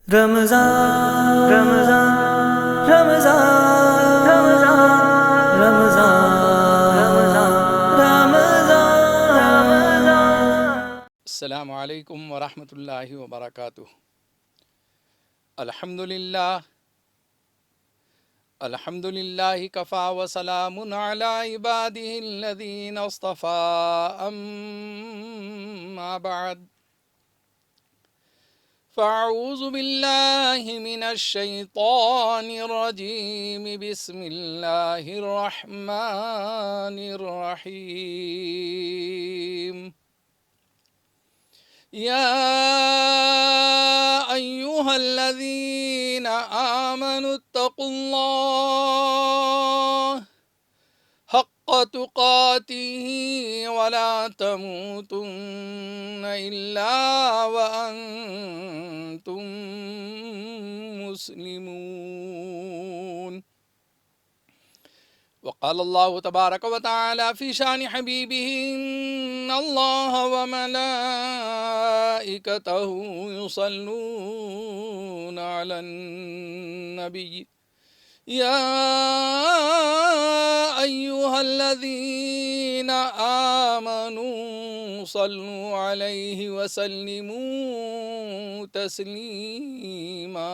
رمضان رمضان رمضان رمضان رمضان رمضان. السلام علیکم ورحمۃ اللہ وبرکاتہ. الحمد للہ کفا وسلام علی عبادہ الذین اصطفى اما بعد فاعوذ باللہ من الشیطان الرجیم بسم اللہ الرحمن الرحیم. يا أيها الذين آمنوا اتقوا الله حق تقاته ولا تموتن إلا وأنتم مسلمون. وقال الله تبارك وتعالى في شان حبيبه إن الله وملائكته يصلون على النبي يا أيها الذين آمنوا صلوا عليه وسلموا تسليما.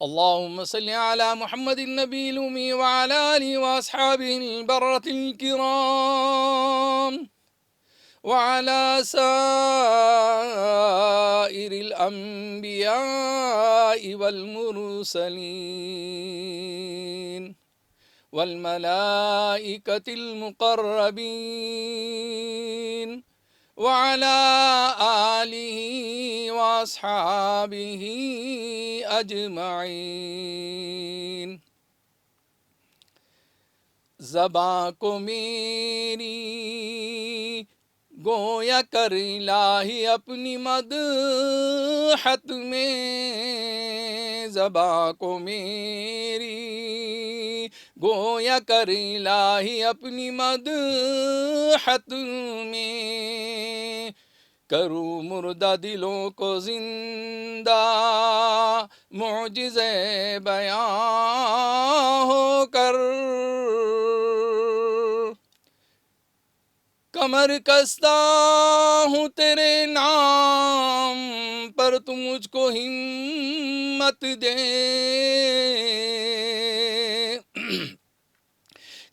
اللهم صل على محمد النبي الأمي وعلى آله وأصحابه البررة الكرام وعلى سائر الأنبياء والمرسلين والملائكة المقربين وعلى آلہ واصحابہ اجمعین. زباں کو میری گویا کر الہی اپنی مدحت میں. زباں کو میری گویا کر الہی اپنی مدحت میں. کروں مردہ دلوں کو زندہ معجزے بیاں ہو کر. کمر کستہ ہوں تیرے نام پر تو مجھ کو ہمت دے.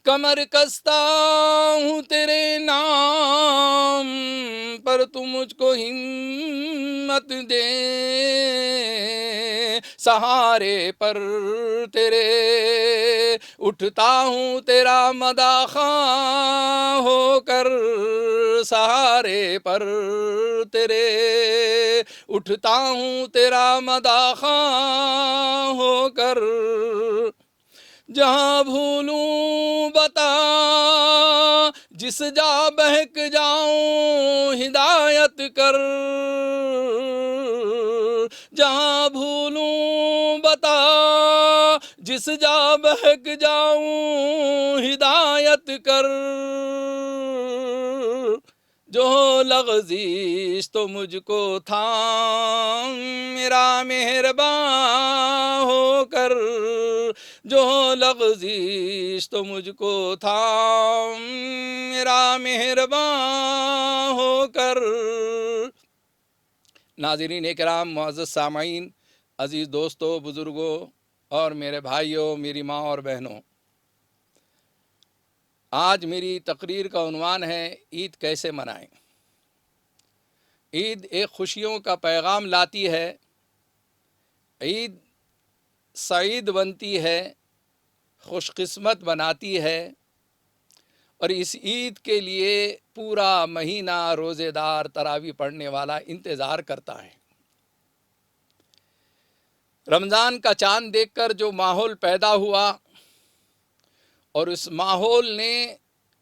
کمر کستہ ہوں تیرے نام پر تو مجھ کو ہمت دے. سہارے پر تیرے اٹھتا ہوں تیرا مداخواں ہو کر. سہارے پر تیرے اٹھتا ہوں تیرا مداخواں ہو کر. جہاں بھولوں بتا جس جا بہک جاؤں ہدایت کر. جہاں بھولوں بتا جس جا بہک جاؤں ہدایت کر. جو لغزش تو مجھ کو تھام میرا مہرباں ہو کر. جو لغزش تو مجھ کو تھام میرا مہرباں ہو کر. ناظرین اکرام، معزز سامعین، عزیز دوستو، بزرگوں اور میرے بھائیوں، میری ماں اور بہنوں، آج میری تقریر کا عنوان ہے عید کیسے منائیں. عید ایک خوشیوں کا پیغام لاتی ہے. عید سعید بنتی ہے، خوش قسمت بناتی ہے، اور اس عید کے لیے پورا مہینہ روزے دار تراویح پڑھنے والا انتظار کرتا ہے. رمضان کا چاند دیکھ کر جو ماحول پیدا ہوا اور اس ماحول نے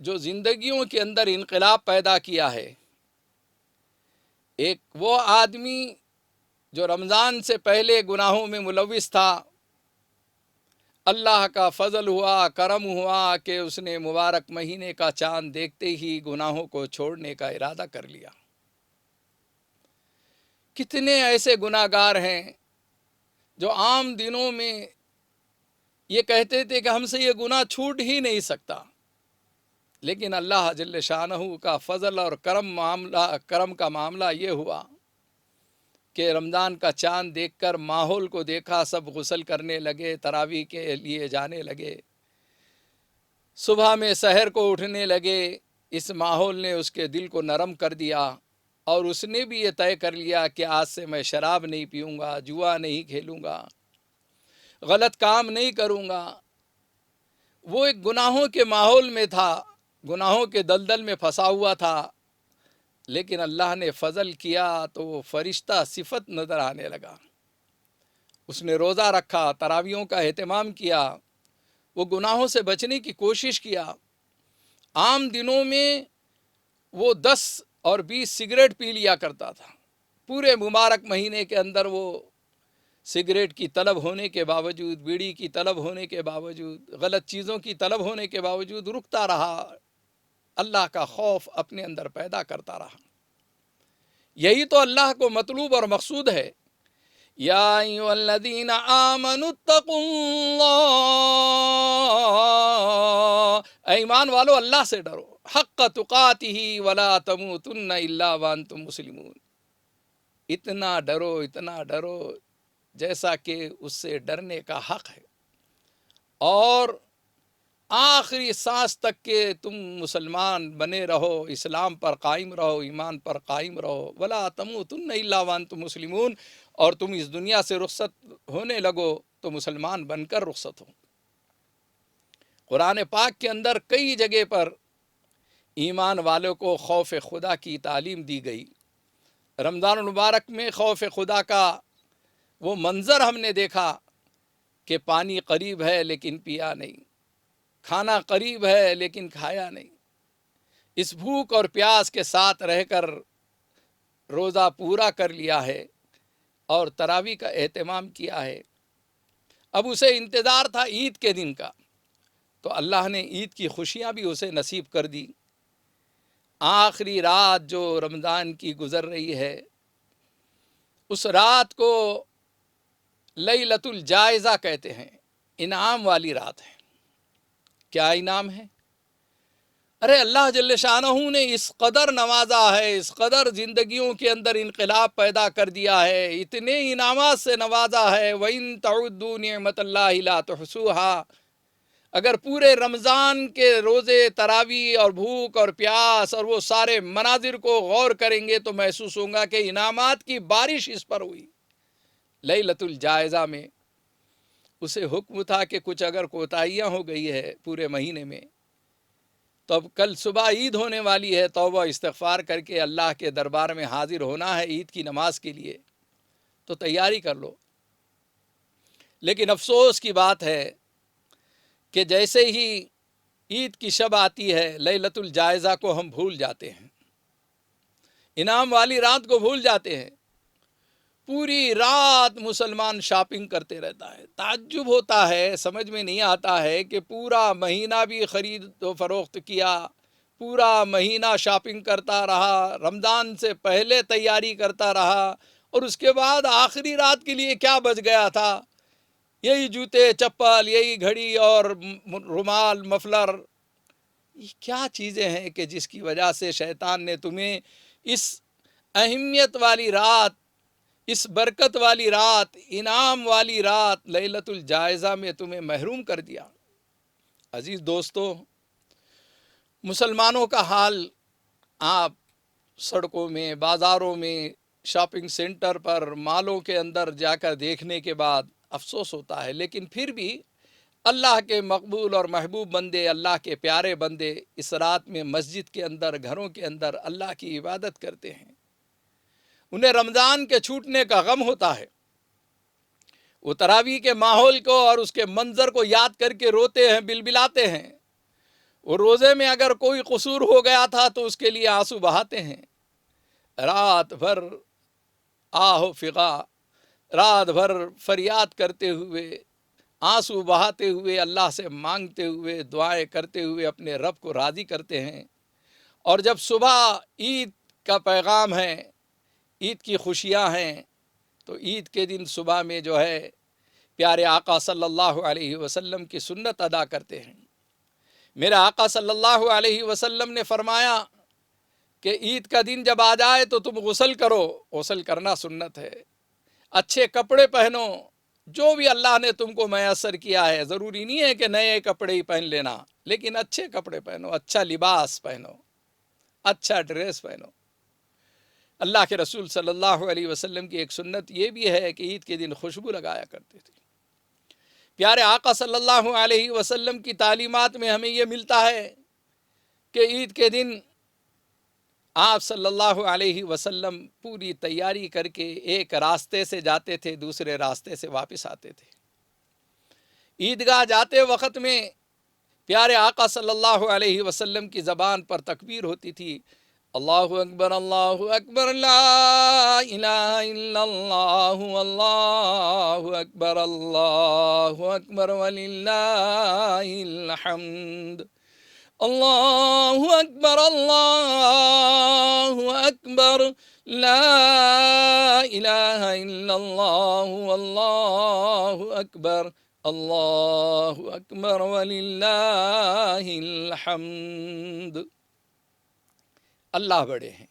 جو زندگیوں کے اندر انقلاب پیدا کیا ہے. ایک وہ آدمی جو رمضان سے پہلے گناہوں میں ملوث تھا، اللہ کا فضل ہوا، کرم ہوا کہ اس نے مبارک مہینے کا چاند دیکھتے ہی گناہوں کو چھوڑنے کا ارادہ کر لیا. کتنے ایسے گناہگار ہیں جو عام دنوں میں یہ کہتے تھے کہ ہم سے یہ گناہ چھوٹ ہی نہیں سکتا، لیکن اللہ جل شانہ کا فضل اور کرم کا معاملہ یہ ہوا کہ رمضان کا چاند دیکھ کر ماحول کو دیکھا، سب غسل کرنے لگے، تراویح کے لیے جانے لگے، صبح میں سحر کو اٹھنے لگے۔ اس ماحول نے اس کے دل کو نرم کر دیا، اور اس نے بھی یہ طے کر لیا کہ آج سے میں شراب نہیں پیوں گا، جوا نہیں کھیلوں گا، غلط کام نہیں کروں گا۔ وہ ایک گناہوں کے ماحول میں تھا، گناہوں کے دلدل میں پھنسا ہوا تھا، لیکن اللہ نے فضل کیا تو وہ فرشتہ صفت نظر آنے لگا۔ اس نے روزہ رکھا، تراویحوں کا اہتمام کیا، وہ گناہوں سے بچنے کی کوشش کیا۔ عام دنوں میں وہ 10 اور 20 سگریٹ پی لیا کرتا تھا، پورے مبارک مہینے کے اندر وہ سگریٹ کی طلب ہونے کے باوجود، بیڑی کی طلب ہونے کے باوجود، غلط چیزوں کی طلب ہونے کے باوجود رکتا رہا، اللہ کا خوف اپنے اندر پیدا کرتا رہا۔ یہی تو اللہ کو مطلوب اور مقصود ہے۔ یا ایھا الذین آمنوا اتقوا اللہ، اے ایمان والو اللہ سے ڈرو، حق تقاتہ ولا تموتن الا وانتم مسلمون، اتنا ڈرو جیسا کہ اس سے ڈرنے کا حق ہے، اور آخری سانس تک کہ تم مسلمان بنے رہو، اسلام پر قائم رہو، ایمان پر قائم رہو، ولا تموتن الا وانتم مسلمون، اور تم اس دنیا سے رخصت ہونے لگو تو مسلمان بن کر رخصت ہو۔ قرآن پاک کے اندر کئی جگہ پر ایمان والوں کو خوف خدا کی تعلیم دی گئی۔ رمضان المبارک میں خوف خدا کا وہ منظر ہم نے دیکھا کہ پانی قریب ہے لیکن پیا نہیں، کھانا قریب ہے لیکن کھایا نہیں، اس بھوک اور پیاس کے ساتھ رہ کر روزہ پورا کر لیا ہے اور تراویح کا اہتمام کیا ہے۔ اب اسے انتظار تھا عید کے دن کا، تو اللہ نے عید کی خوشیاں بھی اسے نصیب کر دی۔ آخری رات جو رمضان کی گزر رہی ہے، اس رات کو لیلۃ الجائزہ کہتے ہیں، انعام والی رات ہے۔ کیا انعام ہے؟ ارے اللہ جل شانہ نے اس قدر نوازا ہے، اس قدر زندگیوں کے اندر انقلاب پیدا کر دیا ہے، اتنے انعامات سے نوازا ہے۔ وَإِن تَعُدُّوا نِعْمَةَ اللَّهِ لَا تُحْصُوهَا، اگر پورے رمضان کے روزے، تراویح اور بھوک اور پیاس اور وہ سارے مناظر کو غور کریں گے تو محسوس ہوگا کہ انعامات کی بارش اس پر ہوئی۔ لیلۃ الجائزہ میں اسے حکم تھا کہ کچھ اگر کوتاہیاں ہو گئی ہے پورے مہینے میں، تو اب کل صبح عید ہونے والی ہے، توبہ استغفار کر کے اللہ کے دربار میں حاضر ہونا ہے عید کی نماز کے لیے، تو تیاری کر لو۔ لیکن افسوس کی بات ہے کہ جیسے ہی عید کی شب آتی ہے، لیلۃ الجائزہ کو ہم بھول جاتے ہیں، انعام والی رات کو بھول جاتے ہیں۔ پوری رات مسلمان شاپنگ کرتے رہتا ہے۔ تعجب ہوتا ہے، سمجھ میں نہیں آتا ہے کہ پورا مہینہ بھی خرید و فروخت کیا، پورا مہینہ شاپنگ کرتا رہا، رمضان سے پہلے تیاری کرتا رہا، اور اس کے بعد آخری رات کے لیے کیا بچ گیا تھا؟ یہی جوتے، چپل، یہی گھڑی اور رومال، مفلر، یہ کیا چیزیں ہیں کہ جس کی وجہ سے شیطان نے تمہیں اس اہمیت والی رات، اس برکت والی رات، انعام والی رات لیلۃ الجائزہ میں تمہیں محروم کر دیا۔ عزیز دوستو، مسلمانوں کا حال آپ سڑکوں میں، بازاروں میں، شاپنگ سینٹر پر، مالوں کے اندر جا کر دیکھنے کے بعد افسوس ہوتا ہے، لیکن پھر بھی اللہ کے مقبول اور محبوب بندے، اللہ کے پیارے بندے اس رات میں مسجد کے اندر، گھروں کے اندر اللہ کی عبادت کرتے ہیں۔ انہیں رمضان کے چھوٹنے کا غم ہوتا ہے، وہ تراویح کے ماحول کو اور اس کے منظر کو یاد کر کے روتے ہیں، بلبلاتے ہیں۔ وہ روزے میں اگر کوئی قصور ہو گیا تھا تو اس کے لیے آنسو بہاتے ہیں، رات بھر آہ و فغاں، رات بھر فریاد کرتے ہوئے، آنسو بہاتے ہوئے، اللہ سے مانگتے ہوئے، دعائیں کرتے ہوئے اپنے رب کو راضی کرتے ہیں۔ اور جب صبح عید کا پیغام ہے، عید کی خوشیاں ہیں تو عید کے دن صبح میں جو ہے پیارے آقا صلی اللہ علیہ وسلم کی سنت ادا کرتے ہیں۔ میرے آقا صلی اللہ علیہ وسلم نے فرمایا کہ عید کا دن جب آ جائے تو تم غسل کرو، غسل کرنا سنت ہے، اچھے کپڑے پہنو، جو بھی اللہ نے تم کو میسر کیا ہے، ضروری نہیں ہے کہ نئے کپڑے ہی پہن لینا، لیکن اچھے کپڑے پہنو، اچھا لباس پہنو، اچھا ڈریس پہنو۔ اللہ کے رسول صلی اللہ علیہ وسلم کی ایک سنت یہ بھی ہے کہ عید کے دن خوشبو لگایا کرتے تھے۔ پیارے آقا صلی اللہ علیہ وسلم کی تعلیمات میں ہمیں یہ ملتا ہے کہ عید کے دن آپ صلی اللہ علیہ وسلم پوری تیاری کر کے ایک راستے سے جاتے تھے، دوسرے راستے سے واپس آتے تھے۔ عیدگاہ جاتے وقت میں پیارے آقا صلی اللہ علیہ وسلم کی زبان پر تکبیر ہوتی تھی، اللہ اکبر لا الہ الا اللہ اللہ اکبر وللہ الحمد، اللہ اکبر لا الہ الا اللہ اللہ اکبر وللہ الحمد۔ اللہ بڑے ہیں،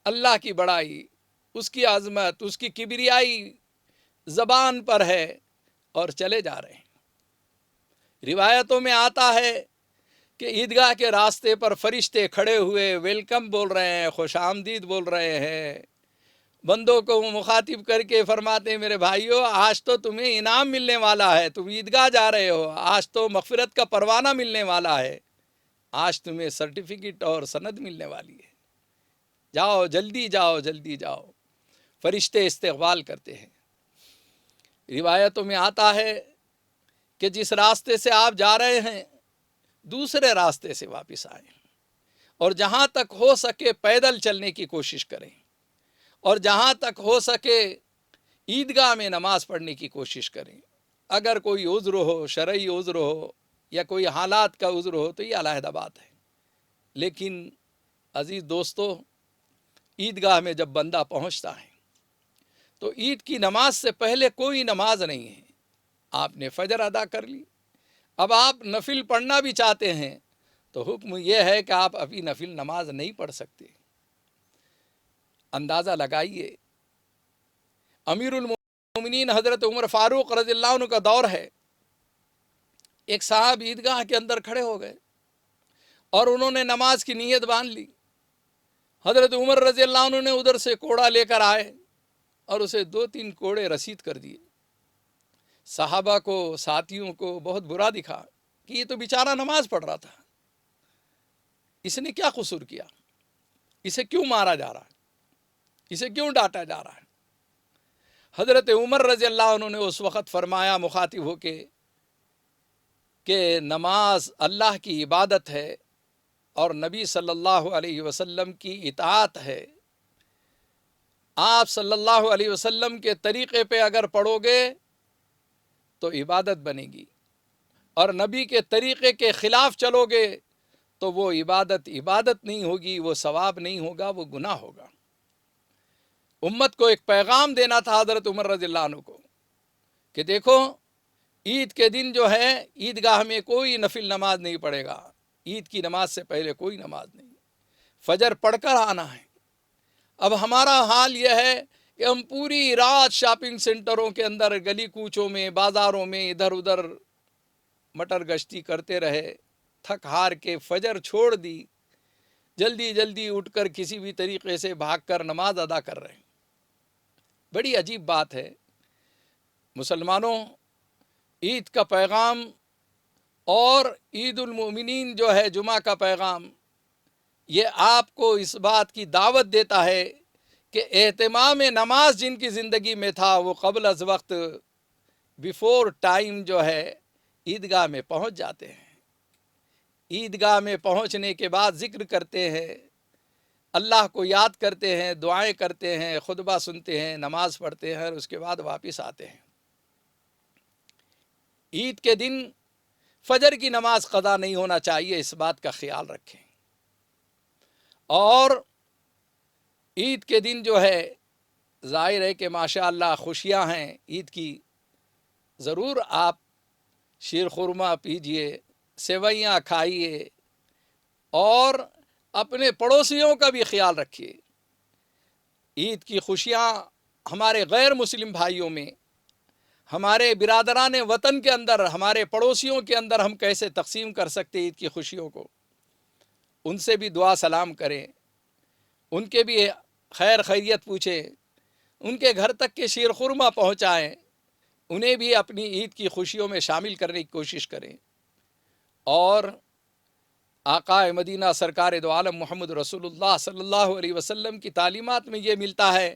اللہ کی بڑائی، اس کی عظمت، اس کی کبریائی زبان پر ہے اور چلے جا رہے ہیں۔ روایتوں میں آتا ہے کہ عیدگاہ کے راستے پر فرشتے کھڑے ہوئے ویلکم بول رہے ہیں، خوش آمدید بول رہے ہیں، بندوں کو مخاطب کر کے فرماتے ہیں میرے بھائیو آج تو تمہیں انعام ملنے والا ہے، تم عیدگاہ جا رہے ہو، آج تو مغفرت کا پروانہ ملنے والا ہے، آج تمہیں سرٹیفکیٹ اور سند ملنے والی ہے، جاؤ جلدی جاؤ جلدی جاؤ۔ فرشتے استقبال کرتے ہیں۔ روایتوں میں آتا ہے کہ جس راستے سے آپ جا رہے ہیں دوسرے راستے سے واپس آئیں اور جہاں تک ہو سکے پیدل چلنے کی کوشش کریں اور جہاں تک ہو سکے عیدگاہ میں نماز پڑھنے کی کوشش کریں۔ اگر کوئی عذر ہو، شرعی عذر ہو یا کوئی حالات کا عذر ہو تو یہ علیحدہ بات ہے، لیکن عزیز دوستو عیدگاہ میں جب بندہ پہنچتا ہے تو عید کی نماز سے پہلے کوئی نماز نہیں ہے، آپ نے فجر ادا کر لی، اب آپ نفل پڑھنا بھی چاہتے ہیں تو حکم یہ ہے کہ آپ ابھی نفل نماز نہیں پڑھ سکتے۔ اندازہ لگائیے، امیر المومنین حضرت عمر فاروق رضی اللہ عنہ کا دور ہے، ایک صاحب عیدگاہ کے اندر کھڑے ہو گئے اور انہوں نے نماز کی نیت باندھ لی۔ حضرت عمر رضی اللہ عنہ نے ادھر سے کوڑا لے کر آئے اور اسے 2-3 کوڑے رسید کر دیے۔ صحابہ کو، ساتھیوں کو بہت برا دکھا کہ یہ تو بیچارہ نماز پڑھ رہا تھا، اس نے کیا قصور کیا، اسے کیوں مارا جا رہا ہے، اسے کیوں ڈانٹا جا رہا ہے۔ حضرت عمر رضی اللہ عنہ نے اس وقت فرمایا مخاطب ہو کے کہ نماز اللہ کی عبادت ہے اور نبی صلی اللہ علیہ وسلم کی اطاعت ہے، آپ صلی اللہ علیہ وسلم کے طریقے پہ اگر پڑھو گے تو عبادت بنے گی، اور نبی کے طریقے کے خلاف چلو گے تو وہ عبادت نہیں ہوگی، وہ ثواب نہیں ہوگا، وہ گناہ ہوگا۔ امت کو ایک پیغام دینا تھا حضرت عمر رضی اللہ عنہ کو کہ دیکھو عید کے دن جو ہے عیدگاہ میں کوئی نفل نماز نہیں پڑھے گا، عید کی نماز سے پہلے کوئی نماز نہیں، فجر پڑھ کر آنا ہے۔ اب ہمارا حال یہ ہے کہ ہم پوری رات شاپنگ سینٹروں کے اندر، گلی کوچوں میں، بازاروں میں ادھر ادھر مٹر گشتی کرتے رہے، تھک ہار کے فجر چھوڑ دی، جلدی جلدی اٹھ کر کسی بھی طریقے سے بھاگ کر نماز ادا کر رہے ہیں۔ بڑی عجیب بات ہے مسلمانوں، عید کا پیغام اور عید المومنین جو ہے جمعہ کا پیغام، یہ آپ کو اس بات کی دعوت دیتا ہے کہ اہتمام نماز جن کی زندگی میں تھا وہ قبل از وقت، بیفور ٹائم جو ہے عیدگاہ میں پہنچ جاتے ہیں۔ عیدگاہ میں پہنچنے کے بعد ذکر کرتے ہیں، اللہ کو یاد کرتے ہیں، دعائیں کرتے ہیں، خطبہ سنتے ہیں، نماز پڑھتے ہیں اور اس کے بعد واپس آتے ہیں۔ عید کے دن فجر کی نماز قضا نہیں ہونا چاہیے، اس بات کا خیال رکھیں۔ اور عید کے دن جو ہے ظاہر ہے کہ ماشاء اللہ خوشیاں ہیں عید کی، ضرور آپ شیر خورما پیجئے، سیویاں کھائیے اور اپنے پڑوسیوں کا بھی خیال رکھیے۔ عید کی خوشیاں ہمارے غیر مسلم بھائیوں میں، ہمارے برادران وطن کے اندر، ہمارے پڑوسیوں کے اندر ہم کیسے تقسیم کر سکتے عید کی خوشیوں کو؟ ان سے بھی دعا سلام کریں، ان کے بھی خیر خیریت پوچھیں، ان کے گھر تک کے شیر خورما پہنچائیں، انہیں بھی اپنی عید کی خوشیوں میں شامل کرنے کی کوشش کریں۔ اور آقا مدینہ سرکار دو عالم محمد رسول اللہ صلی اللہ علیہ وسلم کی تعلیمات میں یہ ملتا ہے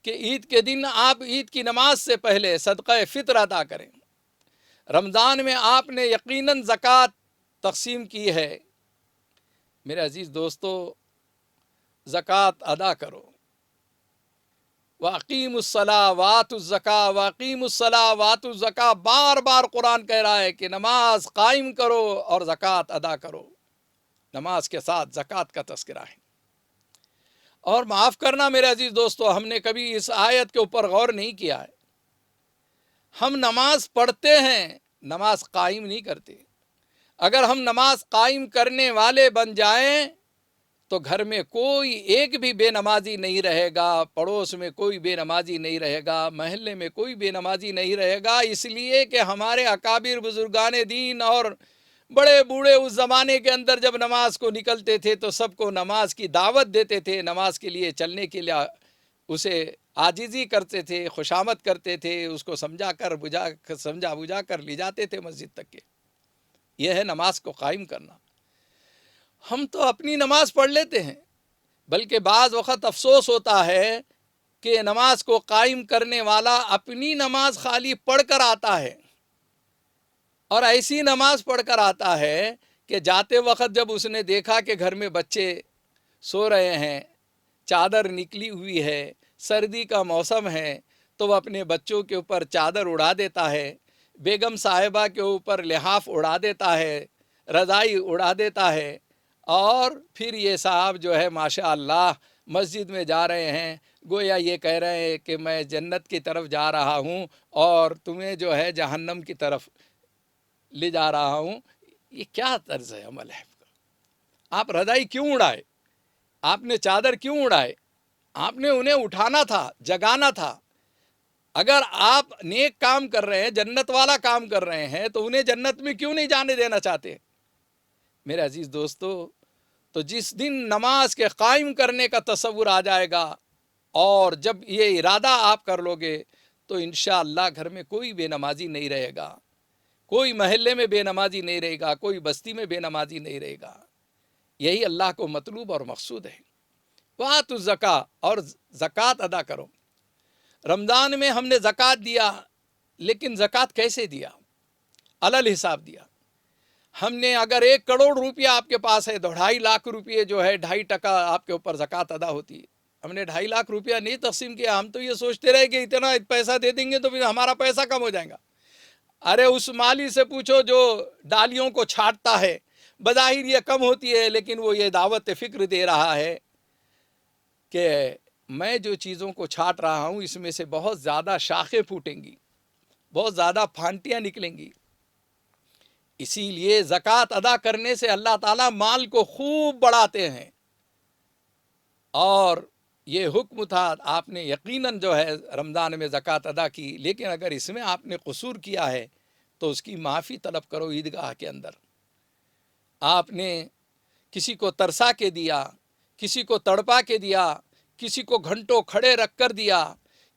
کہ عید کے دن آپ عید کی نماز سے پہلے صدقہ فطر ادا کریں۔ رمضان میں آپ نے یقیناً زکوٰۃ تقسیم کی ہے، میرے عزیز دوستو، زکوٰۃ ادا کرو۔ وَأَقِيمُوا الصَّلَاةَ وَآتُوا الزَّكَاةَ وَأَقِيمُوا الصَّلَاةَ وَآتُوا الزَّكَاةَ، بار بار قرآن کہہ رہا ہے کہ نماز قائم کرو اور زکوٰۃ ادا کرو۔ نماز کے ساتھ زکوٰۃ کا تذکرہ ہے۔ اور معاف کرنا میرے عزیز دوستو، ہم نے کبھی اس آیت کے اوپر غور نہیں کیا ہے۔ ہم نماز پڑھتے ہیں، نماز قائم نہیں کرتے۔ اگر ہم نماز قائم کرنے والے بن جائیں تو گھر میں کوئی ایک بھی بے نمازی نہیں رہے گا، پڑوس میں کوئی بے نمازی نہیں رہے گا، محلے میں کوئی بے نمازی نہیں رہے گا، اس لیے کہ ہمارے اکابر بزرگان دین اور بڑے بوڑھے اس زمانے کے اندر جب نماز کو نکلتے تھے تو سب کو نماز کی دعوت دیتے تھے، نماز کے لیے چلنے کے لیے اسے عاجزی کرتے تھے، خوشامد کرتے تھے، اس کو سمجھا بجھا کر لے جاتے تھے مسجد تک کے۔ یہ ہے نماز کو قائم کرنا۔ ہم تو اپنی نماز پڑھ لیتے ہیں، بلکہ بعض وقت افسوس ہوتا ہے کہ نماز کو قائم کرنے والا اپنی نماز خالی پڑھ کر آتا ہے، اور ایسی نماز پڑھ کر آتا ہے کہ جاتے وقت جب اس نے دیکھا کہ گھر میں بچے سو رہے ہیں، چادر نکلی ہوئی ہے، سردی کا موسم ہے، تو وہ اپنے بچوں کے اوپر چادر اڑا دیتا ہے، بیگم صاحبہ کے اوپر لحاف اڑا دیتا ہے، رضائی اڑا دیتا ہے، اور پھر یہ صاحب جو ہے ماشاء اللہ مسجد میں جا رہے ہیں، گویا یہ کہہ رہے ہیں کہ میں جنت کی طرف جا رہا ہوں اور تمہیں جو ہے جہنم کی طرف لے جا رہا ہوں۔ یہ کیا طرز عمل ہے؟ آپ رضائی کیوں اڑائے؟ آپ نے چادر کیوں اڑائے؟ آپ نے انہیں اٹھانا تھا، جگانا تھا۔ اگر آپ نیک کام کر رہے ہیں، جنت والا کام کر رہے ہیں، تو انہیں جنت میں کیوں نہیں جانے دینا چاہتے؟ میرے عزیز دوستو، تو جس دن نماز کے قائم کرنے کا تصور آ جائے گا اور جب یہ ارادہ آپ کر لو گے تو انشاءاللہ گھر میں کوئی بے نمازی نہیں رہے گا، کوئی محلے میں بے نمازی نہیں رہے گا، کوئی بستی میں بے نمازی نہیں رہے گا۔ یہی اللہ کو مطلوب اور مقصود ہے۔ وَآتُوا الزَّكَاةَ، اور زکوٰۃ ادا کرو۔ رمضان میں ہم نے زکوٰۃ دیا، لیکن زکوٰۃ کیسے دیا؟ علی حساب دیا۔ ہم نے اگر 1 کروڑ روپیہ آپ کے پاس ہے تو 2.5 لاکھ روپیے جو ہے 2.5% آپ کے اوپر زکوٰۃ ادا ہوتی ہے۔ ہم نے 2.5 لاکھ روپیہ نہیں تقسیم کیا، ہم تو یہ سوچتے رہے کہ اتنا پیسہ دے دیں گے تو پھر ہمارا پیسہ کم ہو جائے گا۔ ارے اس مالی سے پوچھو جو ڈالیوں کو چھاٹتا ہے، بظاہر یہ کم ہوتی ہے، لیکن وہ یہ دعوت فکر دے رہا ہے کہ میں جو چیزوں کو چھاٹ رہا ہوں اس میں سے بہت زیادہ شاخیں پھوٹیں گی، بہت زیادہ پھانٹیاں نکلیں گی۔ اسی لیے زکوٰۃ ادا کرنے سے اللہ تعالیٰ مال کو خوب بڑھاتے ہیں، اور یہ حکم تھا، آپ نے یقیناً جو ہے رمضان میں زکوٰۃ ادا کی، لیکن اگر اس میں آپ نے قصور کیا ہے تو اس کی معافی طلب کرو عیدگاہ کے اندر۔ آپ نے کسی کو ترسا کے دیا، کسی کو تڑپا کے دیا، کسی کو گھنٹوں کھڑے رکھ کر دیا،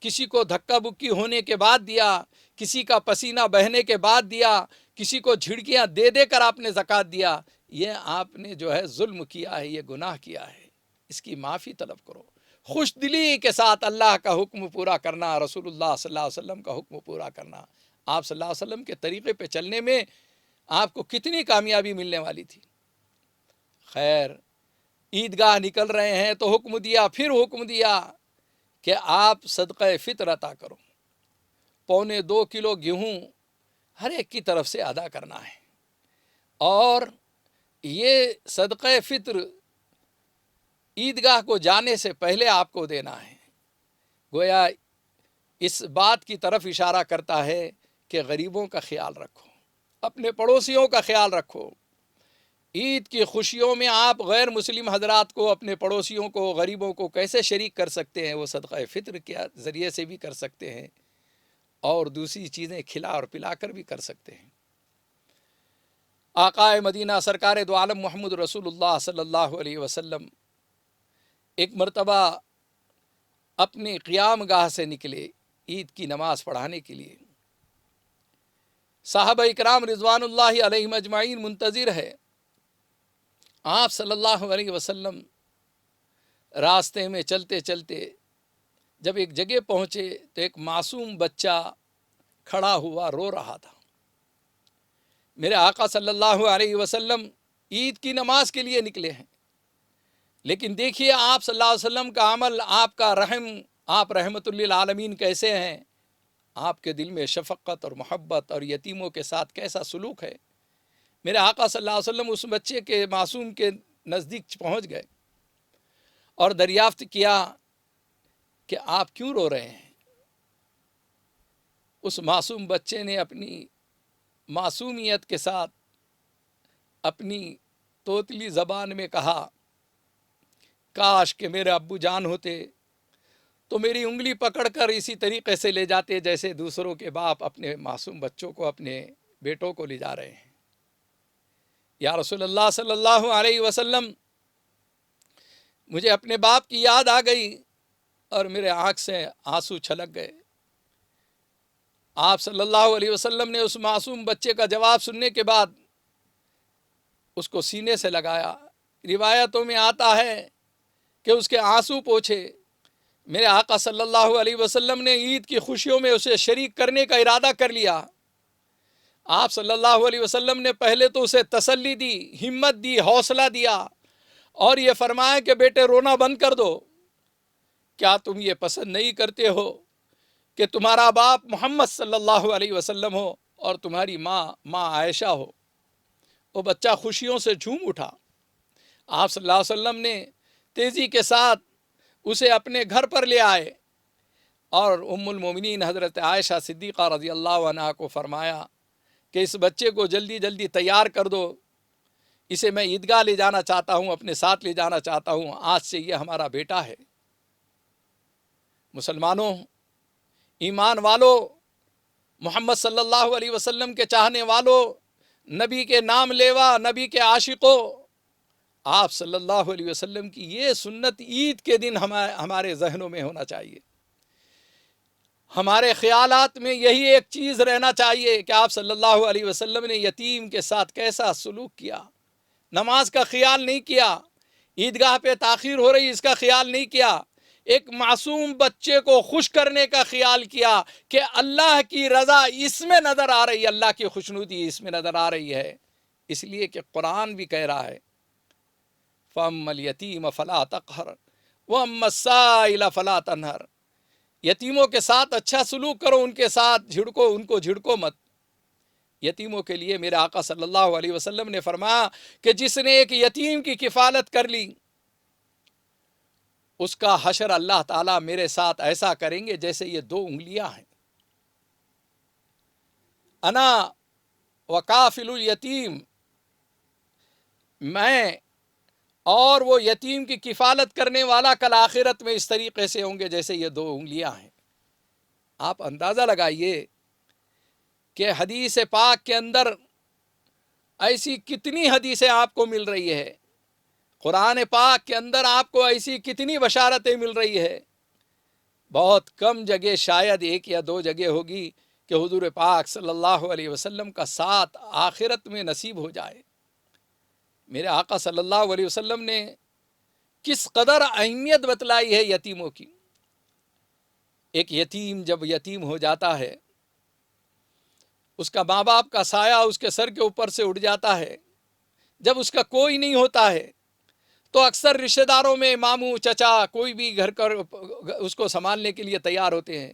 کسی کو دھکا بکی ہونے کے بعد دیا، کسی کا پسینہ بہنے کے بعد دیا، کسی کو جھڑکیاں دے دے کر آپ نے زکوٰۃ دیا، یہ آپ نے جو ہے ظلم کیا ہے، یہ گناہ کیا ہے، اس کی معافی طلب کرو۔ خوش دلی کے ساتھ اللہ کا حکم پورا کرنا، رسول اللہ صلی اللہ علیہ وسلم کا حکم پورا کرنا، آپ صلی اللہ علیہ وسلم کے طریقے پہ چلنے میں آپ کو کتنی کامیابی ملنے والی تھی۔ خیر، عیدگاہ نکل رہے ہیں تو حکم دیا، پھر حکم دیا کہ آپ صدقہ فطر عطا کرو۔ 2.25 کلو گیہوں ہر ایک کی طرف سے ادا کرنا ہے، اور یہ صدقہ فطر عیدگاہ کو جانے سے پہلے آپ کو دینا ہے۔ گویا اس بات کی طرف اشارہ کرتا ہے کہ غریبوں کا خیال رکھو، اپنے پڑوسیوں کا خیال رکھو۔ عید کی خوشیوں میں آپ غیر مسلم حضرات کو، اپنے پڑوسیوں کو، غریبوں کو کیسے شریک کر سکتے ہیں؟ وہ صدقہ فطر کے ذریعے سے بھی کر سکتے ہیں اور دوسری چیزیں کھلا اور پلا کر بھی کر سکتے ہیں۔ آقا مدینہ سرکار دو عالم محمد رسول اللہ صلی اللہ علیہ وسلم ایک مرتبہ اپنی قیام گاہ سے نکلے عید کی نماز پڑھانے کے لیے۔ صحابہ اکرام رضوان اللہ علیہم اجمعین منتظر ہے۔ آپ صلی اللہ علیہ وسلم راستے میں چلتے چلتے جب ایک جگہ پہنچے تو ایک معصوم بچہ کھڑا ہوا رو رہا تھا۔ میرے آقا صلی اللہ علیہ وسلم عید کی نماز کے لیے نکلے ہیں، لیکن دیکھیے آپ صلی اللہ علیہ وسلم کا عمل، آپ کا رحم، آپ رحمت للعالمین کیسے ہیں، آپ کے دل میں شفقت اور محبت اور یتیموں کے ساتھ کیسا سلوک ہے۔ میرے آقا صلی اللہ علیہ وسلم اس بچے کے معصوم کے نزدیک پہنچ گئے اور دریافت کیا کہ آپ کیوں رو رہے ہیں؟ اس معصوم بچے نے اپنی معصومیت کے ساتھ اپنی توتلی زبان میں کہا، کاش کہ میرے ابو جان ہوتے تو میری انگلی پکڑ کر اسی طریقے سے لے جاتے جیسے دوسروں کے باپ اپنے معصوم بچوں کو، اپنے بیٹوں کو لے جا رہے ہیں۔ یا رسول اللہ صلی اللہ علیہ وسلم، مجھے اپنے باپ کی یاد آ گئی اور میرے آنکھ سے آنسو چھلک گئے۔ آپ صلی اللہ علیہ وسلم نے اس معصوم بچے کا جواب سننے کے بعد اس کو سینے سے لگایا۔ روایتوں میں آتا ہے کہ اس کے آنسو پوچھے۔ میرے آقا صلی اللہ علیہ وسلم نے عید کی خوشیوں میں اسے شریک کرنے کا ارادہ کر لیا۔ آپ صلی اللہ علیہ وسلم نے پہلے تو اسے تسلی دی، ہمت دی، حوصلہ دیا اور یہ فرمایا کہ بیٹے رونا بند کر دو۔ کیا تم یہ پسند نہیں کرتے ہو کہ تمہارا باپ محمد صلی اللہ علیہ وسلم ہو اور تمہاری ماں عائشہ ہو؟ وہ بچہ خوشیوں سے جھوم اٹھا۔ آپ صلی اللہ علیہ وسلم نے تیزی کے ساتھ اسے اپنے گھر پر لے آئے اور ام المومنین حضرت عائشہ صدیقہ رضی اللہ عنہا کو فرمایا کہ اس بچے کو جلدی جلدی تیار کر دو، اسے میں عیدگاہ لے جانا چاہتا ہوں، اپنے ساتھ لے جانا چاہتا ہوں، آج سے یہ ہمارا بیٹا ہے۔ مسلمانوں، ایمان والو، محمد صلی اللہ علیہ وسلم کے چاہنے والوں، نبی کے نام لیوا، نبی کے عاشقوں، آپ صلی اللہ علیہ وسلم کی یہ سنت عید کے دن ہمارے ذہنوں میں ہونا چاہیے۔ ہمارے خیالات میں یہی ایک چیز رہنا چاہیے کہ آپ صلی اللہ علیہ وسلم نے یتیم کے ساتھ کیسا سلوک کیا، نماز کا خیال نہیں کیا، عیدگاہ پہ تاخیر ہو رہی اس کا خیال نہیں کیا، ایک معصوم بچے کو خوش کرنے کا خیال کیا کہ اللہ کی رضا اس میں نظر آ رہی ہے، اللہ کی خوشنودی اس میں نظر آ رہی ہے۔ اس لیے کہ قرآن بھی کہہ رہا ہے فَأَمَّا الْيَتِيمَ فَلَا تَقْهَرْ وَأَمَّا السَّائِلَ فَلَا تَنْهَرْ۔ یتیموں کے ساتھ اچھا سلوک کرو، ان کے ساتھ ان کو جھڑکو مت۔ یتیموں کے لیے میرے آقا صلی اللہ علیہ وسلم نے فرمایا کہ جس نے ایک یتیم کی کفالت کر لی، اس کا حشر اللہ تعالیٰ میرے ساتھ ایسا کریں گے جیسے یہ 2 انگلیاں ہیں۔ انا وکافل الیتیم، میں اور وہ یتیم کی کفالت کرنے والا کل آخرت میں اس طریقے سے ہوں گے جیسے یہ 2 انگلیاں ہیں۔ آپ اندازہ لگائیے کہ حدیث پاک کے اندر ایسی کتنی حدیثیں آپ کو مل رہی ہے، قرآن پاک کے اندر آپ کو ایسی کتنی بشارتیں مل رہی ہے۔ بہت کم جگہ، شاید 1 یا 2 جگہ ہوگی کہ حضور پاک صلی اللہ علیہ وسلم کا ساتھ آخرت میں نصیب ہو جائے۔ میرے آقا صلی اللہ علیہ وسلم نے کس قدر اہمیت بتلائی ہے یتیموں کی۔ ایک یتیم جب یتیم ہو جاتا ہے، اس کا ماں باپ کا سایہ اس کے سر کے اوپر سے اٹھ جاتا ہے۔ جب اس کا کوئی نہیں ہوتا ہے تو اکثر رشتہ داروں میں ماموں، چچا، کوئی بھی گھر کر اس کو سنبھالنے کے لیے تیار ہوتے ہیں،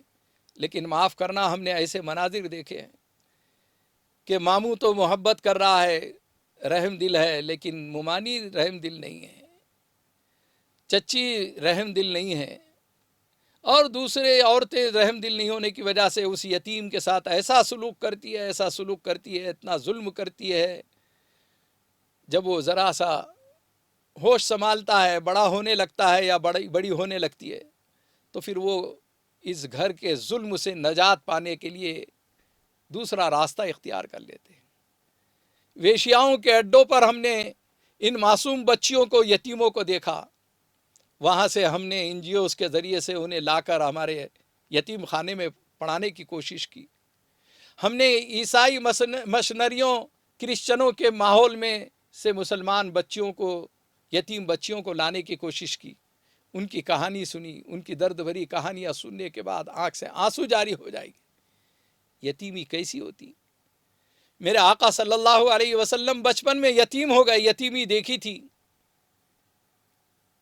لیکن معاف کرنا، ہم نے ایسے مناظر دیکھے ہیں کہ ماموں تو محبت کر رہا ہے، رحم دل ہے، لیکن ممانی رحم دل نہیں ہے، چچی رحم دل نہیں ہے، اور دوسرے عورتیں رحم دل نہیں ہونے کی وجہ سے اس یتیم کے ساتھ ایسا سلوک کرتی ہے، ایسا سلوک کرتی ہے، اتنا ظلم کرتی ہے، جب وہ ذرا سا ہوش سنبھالتا ہے، بڑا ہونے لگتا ہے یا بڑی ہونے لگتی ہے، تو پھر وہ اس گھر کے ظلم سے نجات پانے کے لیے دوسرا راستہ اختیار کر لیتے ہیں۔ ویشیاؤں کے اڈوں پر ہم نے ان معصوم بچیوں کو، یتیموں کو دیکھا، وہاں سے ہم نے این جی اوز کے ذریعے سے انہیں لا کر ہمارے یتیم خانے میں پڑھانے کی کوشش کی۔ ہم نے عیسائی مشنریوں، کرسچنوں کے ماحول میں سے مسلمان بچیوں کو، یتیم بچیوں کو لانے کی کوشش کی، ان کی کہانی سنی، ان کی درد بھری کہانیاں سننے کے بعد آنکھ سے آنسو جاری ہو جائے گی۔ یتیمی کیسی ہوتی؟ میرے آقا صلی اللہ علیہ وسلم بچپن میں یتیم ہو گئے، یتیمی دیکھی تھی۔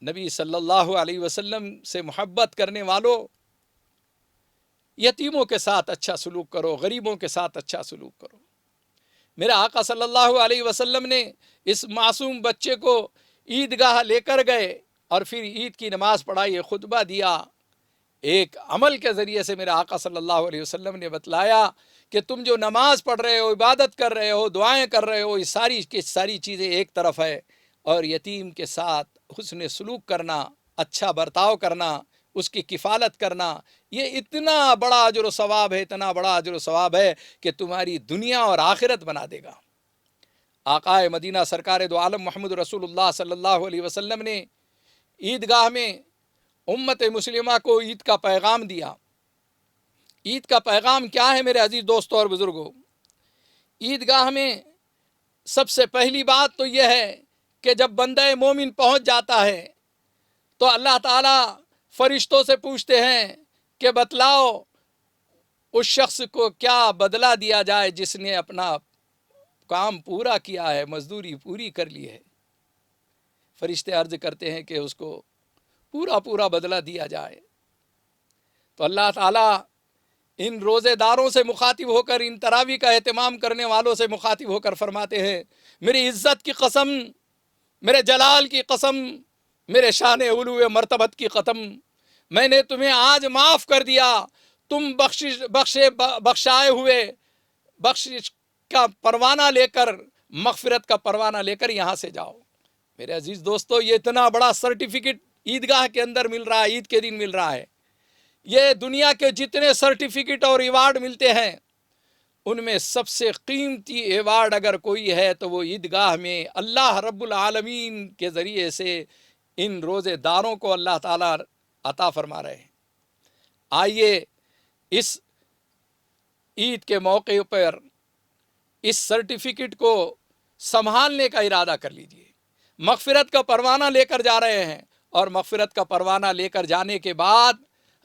نبی صلی اللہ علیہ وسلم سے محبت کرنے والوں، یتیموں کے ساتھ اچھا سلوک کرو، غریبوں کے ساتھ اچھا سلوک کرو۔ میرے آقا صلی اللہ علیہ وسلم نے اس معصوم بچے کو عیدگاہ لے کر گئے اور پھر عید کی نماز پڑھائی، خطبہ دیا۔ ایک عمل کے ذریعے سے میرے آقا صلی اللہ علیہ وسلم نے بتلایا کہ تم جو نماز پڑھ رہے ہو، عبادت کر رہے ہو، دعائیں کر رہے ہو، یہ ساری کی ساری چیزیں ایک طرف ہے، اور یتیم کے ساتھ حسن سلوک کرنا، اچھا برتاؤ کرنا، اس کی کفالت کرنا، یہ اتنا بڑا اجر و ثواب ہے، اتنا بڑا اجر و ثواب ہے کہ تمہاری دنیا اور آخرت بنا دے گا۔ آقا مدینہ سرکار دو عالم محمد رسول اللہ صلی اللہ علیہ وسلم نے عیدگاہ میں امت مسلمہ کو عید کا پیغام دیا۔ عید کا پیغام کیا ہے میرے عزیز دوستوں اور بزرگوں؟ عیدگاہ میں سب سے پہلی بات تو یہ ہے کہ جب بندہ مومن پہنچ جاتا ہے تو اللہ تعالیٰ فرشتوں سے پوچھتے ہیں کہ بتلاؤ اس شخص کو کیا بدلہ دیا جائے جس نے اپنا کام پورا کیا ہے، مزدوری پوری کر لی ہے۔ فرشتے عرض کرتے ہیں کہ اس کو پورا بدلہ دیا جائے۔ تو اللہ تعالیٰ ان روزے داروں سے مخاطب ہو کر، ان تراویح کا اہتمام کرنے والوں سے مخاطب ہو کر فرماتے ہیں، میری عزت کی قسم، میرے جلال کی قسم، میرے شان علو مرتبت کی قسم، میں نے تمہیں آج معاف کر دیا، تم بخشائے ہوئے بخشش کا پروانہ لے کر، مغفرت کا پروانہ لے کر یہاں سے جاؤ۔ میرے عزیز دوستو، یہ اتنا بڑا سرٹیفکیٹ عیدگاہ کے اندر مل رہا ہے، عید کے دن مل رہا ہے۔ یہ دنیا کے جتنے سرٹیفکیٹ اور ایوارڈ ملتے ہیں، ان میں سب سے قیمتی ایوارڈ اگر کوئی ہے تو وہ عیدگاہ میں اللہ رب العالمین کے ذریعے سے ان روزے داروں کو اللہ تعالیٰ عطا فرما رہے ہیں۔ آئیے اس عید کے موقع پر اس سرٹیفکیٹ کو سنبھالنے کا ارادہ کر لیجئے۔ مغفرت کا پروانہ لے کر جا رہے ہیں، اور مغفرت کا پروانہ لے کر جانے کے بعد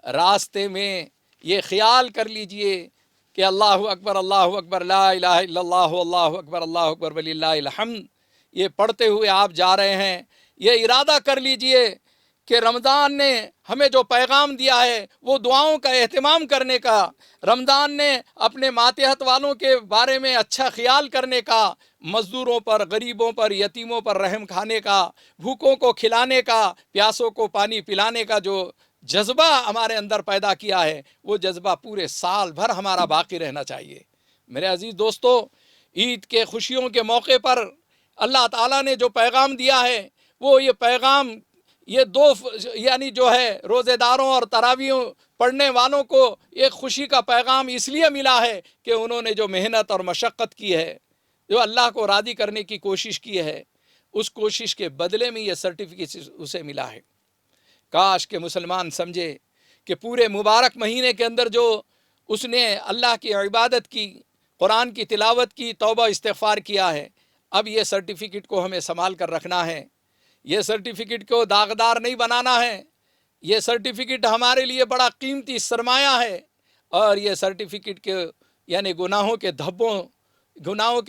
راستے میں یہ خیال کر لیجئے کہ اللہ اکبر لا الہ الا اللہ اللہ اکبر وللہ الحمد، یہ پڑھتے ہوئے آپ جا رہے ہیں۔ یہ ارادہ کر لیجئے کہ رمضان نے ہمیں جو پیغام دیا ہے وہ دعاؤں کا اہتمام کرنے کا، رمضان نے اپنے ماتحت والوں کے بارے میں اچھا خیال کرنے کا، مزدوروں پر، غریبوں پر، یتیموں پر رحم کھانے کا، بھوکوں کو کھلانے کا، پیاسوں کو پانی پلانے کا جو جذبہ ہمارے اندر پیدا کیا ہے، وہ جذبہ پورے سال بھر ہمارا باقی رہنا چاہیے۔ میرے عزیز دوستو، عید کے خوشیوں کے موقع پر اللہ تعالیٰ نے جو پیغام دیا ہے، وہ یہ پیغام یہ یعنی جو ہے روزے داروں اور تراویح پڑھنے والوں کو ایک خوشی کا پیغام اس لیے ملا ہے کہ انہوں نے جو محنت اور مشقت کی ہے، جو اللہ کو راضی کرنے کی کوشش کی ہے، اس کوشش کے بدلے میں یہ سرٹیفکیٹ اسے ملا ہے۔ کاش کہ مسلمان سمجھے کہ پورے مبارک مہینے کے اندر جو اس نے اللہ کی عبادت کی، قرآن کی تلاوت کی، توبہ استغفار کیا ہے، اب یہ سرٹیفکیٹ کو ہمیں سنبھال کر رکھنا ہے۔ یہ سرٹیفکیٹ کو داغدار نہیں بنانا ہے۔ یہ سرٹیفکیٹ ہمارے لیے بڑا قیمتی سرمایہ ہے، اور یہ سرٹیفکیٹ کے یعنی گناہوں کے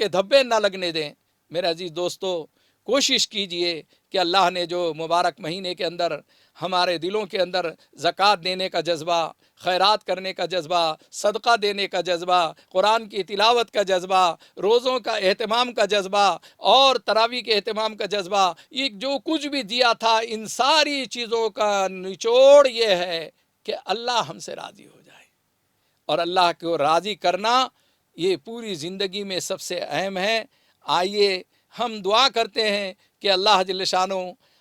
دھبے نہ لگنے دیں۔ میرے عزیز دوستو، کوشش کیجئے کہ اللہ نے جو مبارک مہینے کے اندر ہمارے دلوں کے اندر زکوٰۃ دینے کا جذبہ، خیرات کرنے کا جذبہ، صدقہ دینے کا جذبہ، قرآن کی تلاوت کا جذبہ، روزوں کا اہتمام کا جذبہ اور تراویح کے اہتمام کا جذبہ، یہ جو کچھ بھی دیا تھا، ان ساری چیزوں کا نچوڑ یہ ہے کہ اللہ ہم سے راضی ہو جائے، اور اللہ کو راضی کرنا یہ پوری زندگی میں سب سے اہم ہے۔ آئیے ہم دعا کرتے ہیں کہ اللہ جل شانہ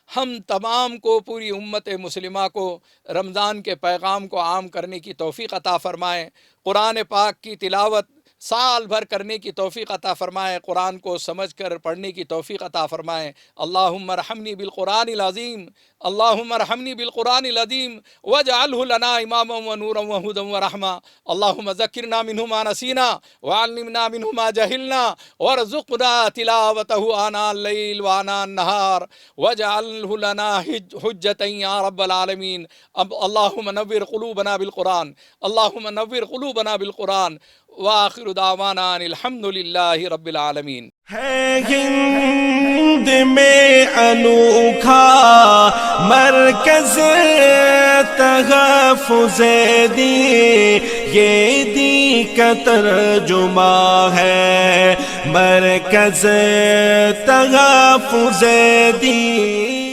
ہم تمام کو، پوری امت مسلمہ کو رمضان کے پیغام کو عام کرنے کی توفیق عطا فرمائے، قرآن پاک کی تلاوت سال بھر کرنے کی توفیق عطا فرمائے، قرآن کو سمجھ کر پڑھنے کی توفیق عطا فرمائے۔ اللہم ارحمنی بالقرآن العظیم، اللہم ارحمنی بالقرآن العظیم واجعلہ لنا اماما ونورا وہدی ورحمہ، اللہم ذکرنا منہ ما نسینا وعلمنا منہ ما جہلنا وارزقنا تلاوتہ آناء اللیل وآناء النہار واجعلہ لنا حجتا یا رب العالمین۔ اللہم نور قلوبنا بالقرآن، اللہم نور قلوبنا بالقرآن، وآخر دعوانا ان الحمد للہ رب العالمین۔ ہے ہند میں انوکھا مرکز تحفظ دین، یہ دین کا ترجمہ ہے مرکز تحفظ دین۔